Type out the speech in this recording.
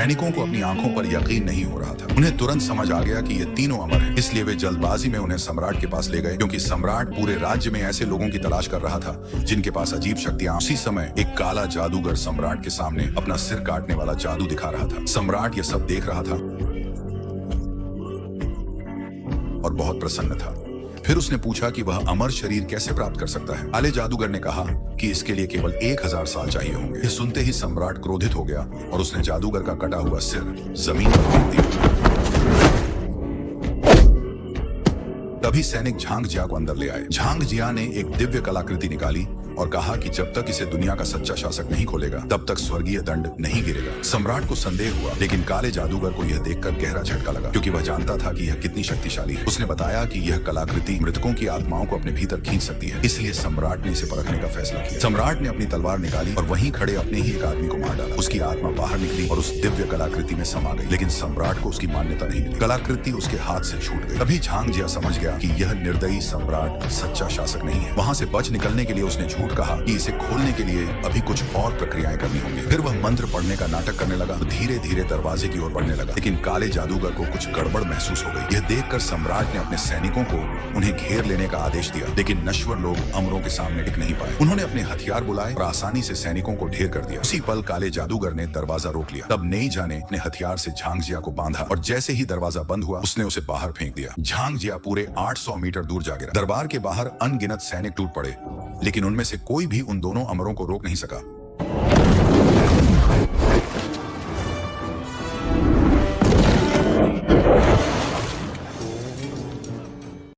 सैनिकों को अपनी आंखों पर यकीन नहीं हो रहा था। उन्हें तुरंत समझ आ गया कि ये तीनों अमर हैं, इसलिए वे जल्दबाजी में उन्हें सम्राट के पास ले गए, क्योंकि सम्राट पूरे राज्य में ऐसे लोगों की तलाश कर रहा था जिनके पास अजीब शक्तियां। उसी समय एक काला जादूगर सम्राट के सामने अपना सिर काटने वाला जादू दिखा रहा था। सम्राट ये सब देख रहा था और बहुत प्रसन्न था। फिर उसने पूछा कि वह अमर शरीर कैसे प्राप्त कर सकता है। काले जादूगर ने कहा कि इसके लिए केवल 1000 साल चाहिए होंगे। ये सुनते ही सम्राट क्रोधित हो गया और उसने जादूगर का कटा हुआ सिर जमीन पर फेंक दिया। तभी सैनिक झांग जिया को अंदर ले आए। झांग जिया ने एक दिव्य कलाकृति निकाली और कहा कि जब तक इसे दुनिया का सच्चा शासक नहीं खोलेगा तब तक स्वर्गीय दंड नहीं गिरेगा। सम्राट को संदेह हुआ, लेकिन काले जादूगर को यह देखकर गहरा झटका लगा, क्योंकि वह जानता था कि यह कितनी शक्तिशाली है। उसने बताया कि यह कलाकृति मृतकों की आत्माओं को अपने भीतर खींच सकती है, इसलिए सम्राट ने इसे परखने का फैसला किया। सम्राट ने अपनी तलवार निकाली और वहीं खड़े अपने ही एक आदमी को मार डाला। उसकी आत्मा बाहर निकली और उस दिव्य कलाकृति में समा गई, लेकिन सम्राट को उसकी मान्यता नहीं मिली। कलाकृति उसके हाथ से छूट गई। तभी झांग जिया समझ गया कि यह निर्दयी सम्राट सच्चा शासक नहीं है। वहां से बच निकलने के लिए उसने झूठ कहा कि इसे खोलने के लिए अभी कुछ और प्रक्रियाएं करनी होंगी। फिर वह मंत्र पढ़ने का नाटक करने लगा। धीरे धीरे दरवाजे की ओर बढ़ने लगा, लेकिन काले जादूगर को कुछ गड़बड़ महसूस हो गई। यह देखकर सम्राट ने अपने सैनिकों को उन्हें घेर लेने का आदेश दिया, लेकिन नश्वर लोग अमरों के सामने टिक नहीं पाए। उन्होंने अपने हथियार बुलाए और आसानी से सैनिकों को ढेर कर दिया। उसी पल काले जादूगर ने दरवाजा रोक लिया। तब नेईजा ने अपने हथियार से झांग जिया को बांधा और जैसे ही दरवाजा बंद हुआ उसने उसे बाहर फेंक दिया। झांग जिया पूरे 800 मीटर दूर जा गिरा। दरबार के बाहर अनगिनत सैनिक टूट पड़े, लेकिन उनमें से कोई भी उन दोनों अमरों को रोक नहीं सका।